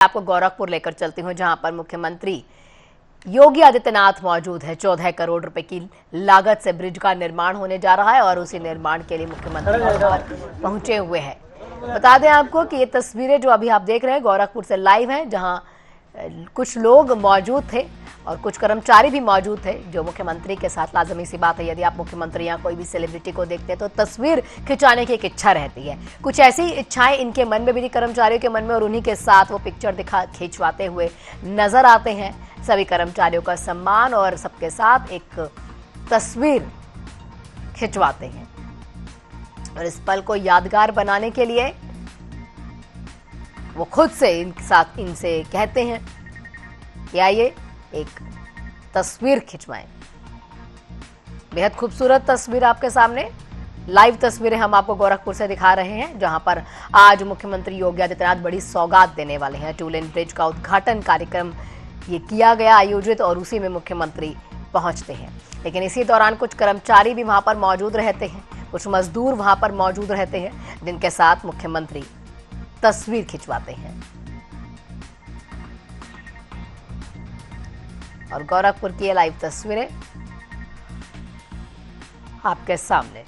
आपको गोरखपुर लेकर चलती हूं, जहां पर मुख्यमंत्री योगी आदित्यनाथ मौजूद है। 14 करोड़ रुपए की लागत से ब्रिज का निर्माण होने जा रहा है और उसी निर्माण के लिए मुख्यमंत्री पहुंचे हुए हैं। बता दें आपको कि ये तस्वीरें जो अभी आप देख रहे हैं गोरखपुर से लाइव हैं, जहां कुछ लोग मौजूद थे और कुछ कर्मचारी भी मौजूद थे जो मुख्यमंत्री के साथ। लाजमी सी बात है, यदि आप मुख्यमंत्री या कोई भी सेलिब्रिटी को देखते हैं तो तस्वीर खिंचाने की एक इच्छा रहती है। कुछ ऐसी इच्छाएं इनके मन में भी थी, कर्मचारियों के मन में, और उन्हीं के साथ वो पिक्चर खिंचवाते हुए नजर आते हैं। सभी कर्मचारियों का सम्मान और सबके साथ एक तस्वीर खिंचवाते हैं और इस पल को यादगार बनाने के लिए वो खुद से इनसे कहते हैं कि आइए एक तस्वीर खिंचवाएं। बेहद खूबसूरत तस्वीर आपके सामने, लाइव तस्वीरें हम आपको गोरखपुर से दिखा रहे हैं, जहां पर आज मुख्यमंत्री योगी आदित्यनाथ बड़ी सौगात देने वाले हैं। 2 लेन ब्रिज का उद्घाटन कार्यक्रम ये किया गया आयोजित और उसी में मुख्यमंत्री पहुंचते हैं। लेकिन इसी दौरान कुछ कर्मचारी भी वहां पर मौजूद रहते हैं, कुछ मजदूर वहां पर मौजूद रहते हैं, जिनके साथ मुख्यमंत्री तस्वीर खिंचवाते हैं। और गोरखपुर की ये लाइव तस्वीरें आपके सामने।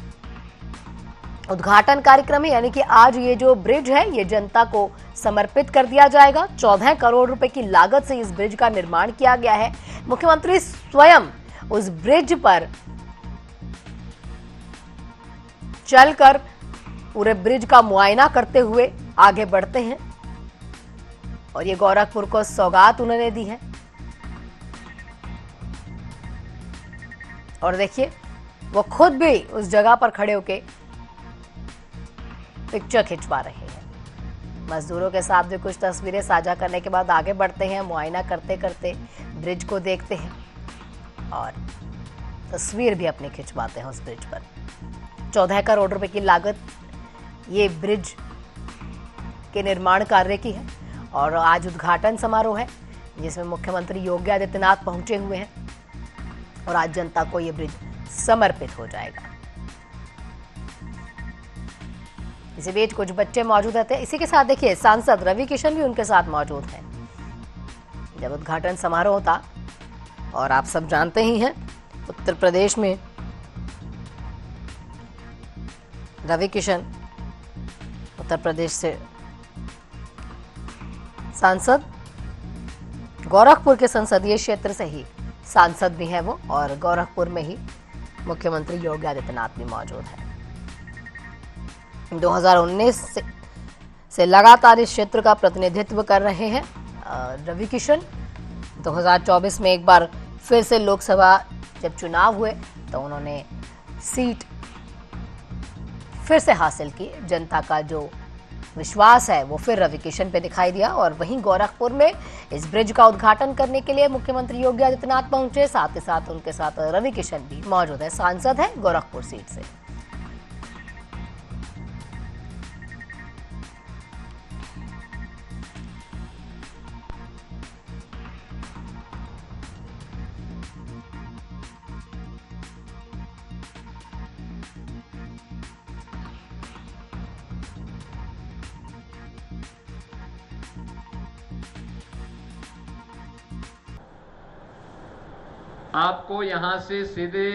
उद्घाटन कार्यक्रम है, यानी कि आज ये जो ब्रिज है ये जनता को समर्पित कर दिया जाएगा। 14 करोड़ रुपए की लागत से इस ब्रिज का निर्माण किया गया है। मुख्यमंत्री स्वयं उस ब्रिज पर चलकर पूरे ब्रिज का मुआयना करते हुए आगे बढ़ते हैं और ये गोरखपुर को सौगात उन्होंने दी है। और देखिए वो खुद भी उस जगह पर खड़े होके पिक्चर खिंचवा रहे हैं। मजदूरों के साथ भी कुछ तस्वीरें साझा करने के बाद आगे बढ़ते हैं, मुआयना करते करते ब्रिज को देखते हैं और तस्वीर भी अपनी खिंचवाते हैं उस ब्रिज पर। 14 करोड़ रुपए की लागत ये ब्रिज के निर्माण कार्य की है और आज उद्घाटन समारोह है जिसमें मुख्यमंत्री योगी आदित्यनाथ पहुंचे हुए हैं और आज जनता को ये ब्रिज समर्पित हो जाएगा। इसी बीच कुछ बच्चे मौजूद रहते हैं। इसी के साथ देखिए सांसद रवि किशन भी उनके साथ मौजूद हैं जब उद्घाटन समारोह होता। और आप सब जानते ही हैं उत्तर प्रदेश में रवि किशन उत्तर प्रदेश से सांसद, गोरखपुर के संसदीय क्षेत्र से ही सांसद भी हैं वो, और गोरखपुर में ही मुख्यमंत्री योगी आदित्यनाथ भी मौजूद है। 2019 से लगातार इस क्षेत्र का प्रतिनिधित्व कर रहे हैं रवि किशन। 2024 में एक बार फिर से लोकसभा जब चुनाव हुए तो उन्होंने सीट फिर से हासिल की। जनता का जो विश्वास है वो फिर रवि किशन पे दिखाई दिया और वहीं गोरखपुर में इस ब्रिज का उद्घाटन करने के लिए मुख्यमंत्री योगी आदित्यनाथ पहुंचे। साथ ही साथ उनके साथ रवि किशन भी मौजूद है, सांसद है गोरखपुर सीट से। आपको यहां से सीधे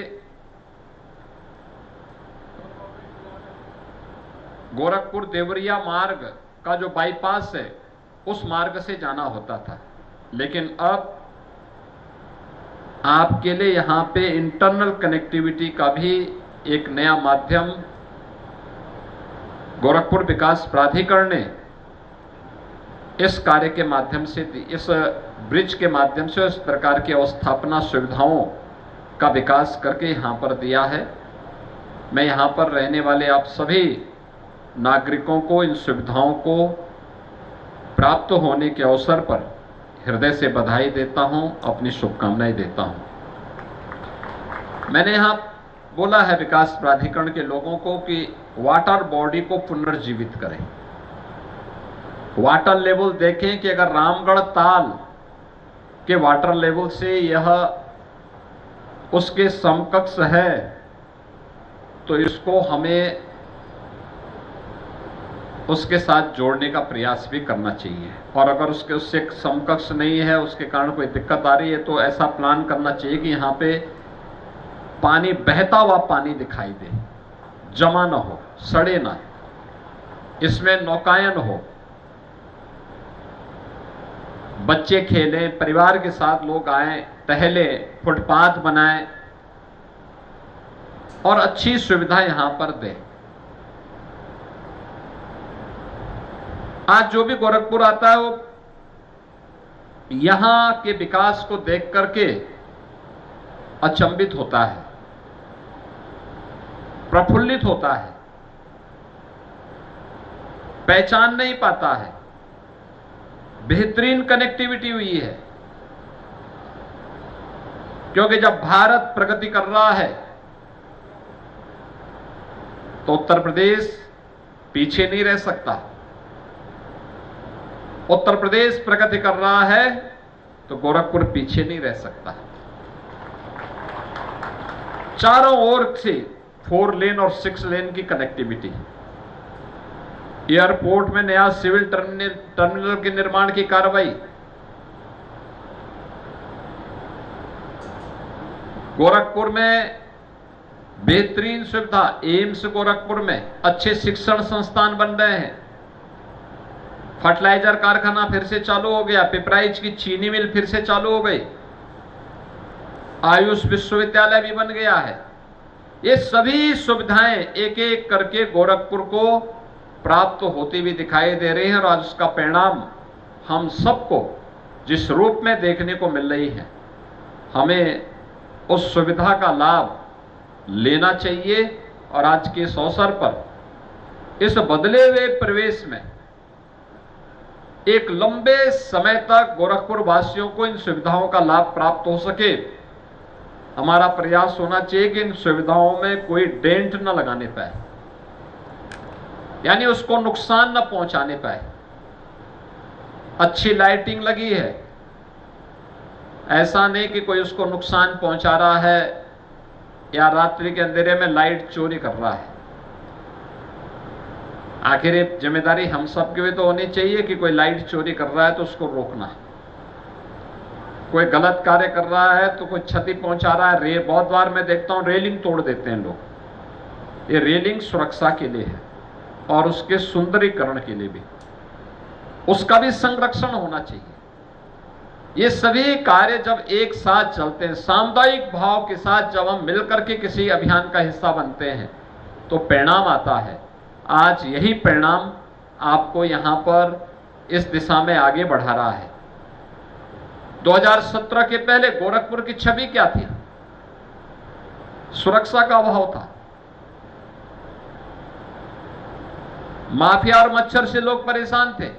गोरखपुर देवरिया मार्ग का जो बाईपास है उस मार्ग से जाना होता था, लेकिन अब आपके लिए यहां पे इंटरनल कनेक्टिविटी का भी एक नया माध्यम गोरखपुर विकास प्राधिकरण ने इस कार्य के माध्यम से, इस ब्रिज के माध्यम से इस प्रकार की अवस्थापना सुविधाओं का विकास करके यहां पर दिया है। मैं यहां पर रहने वाले आप सभी नागरिकों को इन सुविधाओं को प्राप्त होने के अवसर पर हृदय से बधाई देता हूं, अपनी शुभकामनाएं देता हूं। मैंने यहां बोला है विकास प्राधिकरण के लोगों को कि वाटर बॉडी को पुनर्जीवित करें। वाटर लेवल देखें कि अगर रामगढ़ ताल के वाटर लेवल से यह उसके समकक्ष है तो इसको हमें उसके साथ जोड़ने का प्रयास भी करना चाहिए। और अगर उससे समकक्ष नहीं है, उसके कारण कोई दिक्कत आ रही है, तो ऐसा प्लान करना चाहिए कि यहाँ पे पानी, बहता हुआ पानी दिखाई दे, जमा ना हो, सड़े ना, इसमें नौकायन हो, बच्चे खेलें, परिवार के साथ लोग आएं, टहलें, फुटपाथ बनाएं और अच्छी सुविधा यहां पर दें। आज जो भी गोरखपुर आता है वो यहां के विकास को देख करके अचंभित होता है, प्रफुल्लित होता है, पहचान नहीं पाता है। बेहतरीन कनेक्टिविटी हुई है, क्योंकि जब भारत प्रगति कर रहा है तो उत्तर प्रदेश पीछे नहीं रह सकता। उत्तर प्रदेश प्रगति कर रहा है तो गोरखपुर पीछे नहीं रह सकता। चारों ओर से 4 लेन और 6 लेन की कनेक्टिविटी, एयरपोर्ट में नया सिविल टर्मिनल के निर्माण की कार्रवाई, गोरखपुर में बेहतरीन सुविधा, एम्स गोरखपुर में, अच्छे शिक्षण संस्थान बन रहे हैं, फर्टिलाइजर कारखाना फिर से चालू हो गया, पिपराइच की चीनी मिल फिर से चालू हो गई, आयुष विश्वविद्यालय भी बन गया है। ये सभी सुविधाएं एक एक करके गोरखपुर को प्राप्त होती हुई दिखाई दे रही है और आज उसका परिणाम हम सबको जिस रूप में देखने को मिल रही है, हमें उस सुविधा का लाभ लेना चाहिए। और आज के इस अवसर पर इस बदले हुए परिवेश में एक लंबे समय तक गोरखपुर वासियों को इन सुविधाओं का लाभ प्राप्त हो सके, हमारा प्रयास होना चाहिए कि इन सुविधाओं में कोई डेंट न लगाने पाए, यानी उसको नुकसान न पहुंचाने पाए। अच्छी लाइटिंग लगी है, ऐसा नहीं कि कोई उसको नुकसान पहुंचा रहा है या रात्रि के अंधेरे में लाइट चोरी कर रहा है। आखिर ये जिम्मेदारी हम सब की भी तो होनी चाहिए कि कोई लाइट चोरी कर रहा है तो उसको रोकना, कोई गलत कार्य कर रहा है तो कोई क्षति पहुंचा रहा है। बहुत बार मैं देखता हूं रेलिंग तोड़ देते हैं लोग। ये रेलिंग सुरक्षा के लिए है और उसके सुंदरीकरण के लिए भी, उसका भी संरक्षण होना चाहिए। ये सभी कार्य जब एक साथ चलते हैं, सामुदायिक भाव के साथ जब हम मिलकर के किसी अभियान का हिस्सा बनते हैं तो परिणाम आता है। आज यही परिणाम आपको यहां पर इस दिशा में आगे बढ़ा रहा है। 2017 के पहले गोरखपुर की छवि क्या थी? सुरक्षा का अभाव था, माफिया और मच्छर से लोग परेशान थे।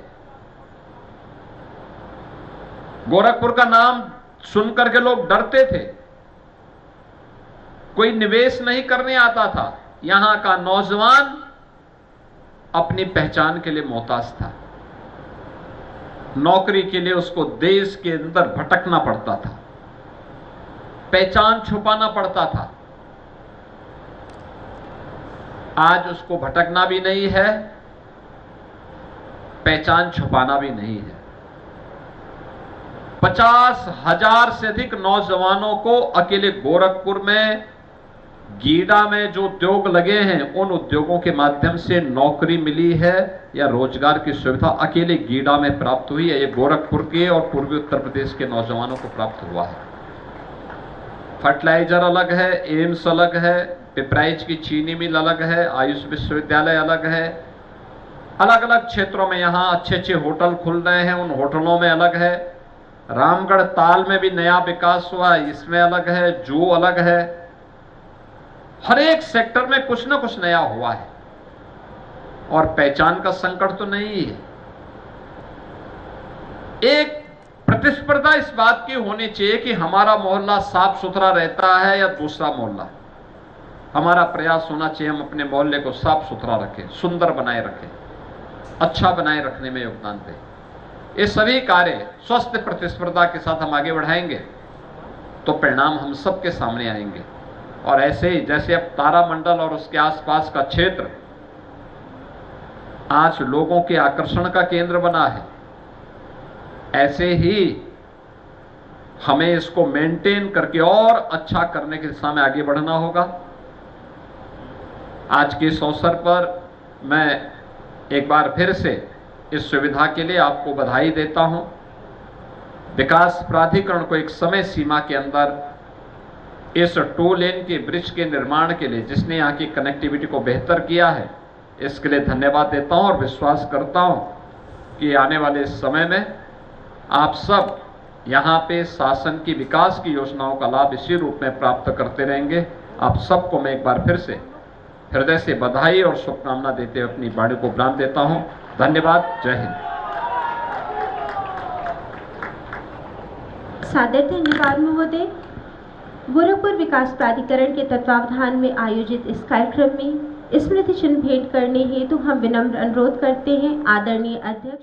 गोरखपुर का नाम सुनकर के लोग डरते थे, कोई निवेश नहीं करने आता था। यहां का नौजवान अपनी पहचान के लिए मोहताज था, नौकरी के लिए उसको देश के अंदर भटकना पड़ता था, पहचान छुपाना पड़ता था। आज उसको भटकना भी नहीं है, पहचान छुपाना भी नहीं है। 50,000 से अधिक नौजवानों को अकेले गोरखपुर में, गीडा में जो उद्योग लगे हैं उन उद्योगों के माध्यम से नौकरी मिली है या रोजगार की सुविधा अकेले गीडा में प्राप्त हुई है। ये गोरखपुर के और पूर्वी उत्तर प्रदेश के नौजवानों को प्राप्त हुआ है। फर्टिलाइजर अलग है, एम्स अलग है, पिपराइच की चीनी मिल अलग है, आयुष विश्वविद्यालय अलग है। अलग अलग क्षेत्रों में यहां अच्छे अच्छे होटल खुल रहे हैं, उन होटलों में अलग है। रामगढ़ ताल में भी नया विकास हुआ, इसमें अलग है, जू अलग है। हर एक सेक्टर में कुछ ना कुछ नया हुआ है और पहचान का संकट तो नहीं है। एक प्रतिस्पर्धा इस बात की होनी चाहिए कि हमारा मोहल्ला साफ सुथरा रहता है या दूसरा मोहल्ला। हमारा प्रयास होना चाहिए हम अपने मोहल्ले को साफ सुथरा रखें, सुंदर बनाए रखें, अच्छा बनाए रखने में योगदान दें। ये सभी कार्य स्वस्थ प्रतिस्पर्धा के साथ हम आगे बढ़ाएंगे तो परिणाम हम सबके सामने आएंगे। और ऐसे ही जैसे अब तारामंडल और उसके आसपास का क्षेत्र आज लोगों के आकर्षण का केंद्र बना है, ऐसे ही हमें इसको मेंटेन करके और अच्छा करने की दिशा में आगे बढ़ना होगा। आज के इस अवसर पर मैं एक बार फिर से इस सुविधा के लिए आपको बधाई देता हूं। विकास प्राधिकरण को एक समय सीमा के अंदर इस 2 लेन के ब्रिज के निर्माण के लिए, जिसने यहाँ की कनेक्टिविटी को बेहतर किया है, इसके लिए धन्यवाद देता हूं और विश्वास करता हूं कि आने वाले समय में आप सब यहाँ पे शासन की विकास की योजनाओं का लाभ इसी रूप में प्राप्त करते रहेंगे। आप सबको मैं एक बार फिर से हृदय से बधाई और शुभकामना देते हुए अपनी वाणी को विराम देता हूं। धन्यवाद। जय हिंद। सादर धन्यवाद महोदय। गोरखपुर विकास प्राधिकरण के तत्वावधान में आयोजित इस कार्यक्रम में स्मृति चिन्ह भेंट करने हेतु हम विनम्र अनुरोध करते हैं आदरणीय अध्यक्ष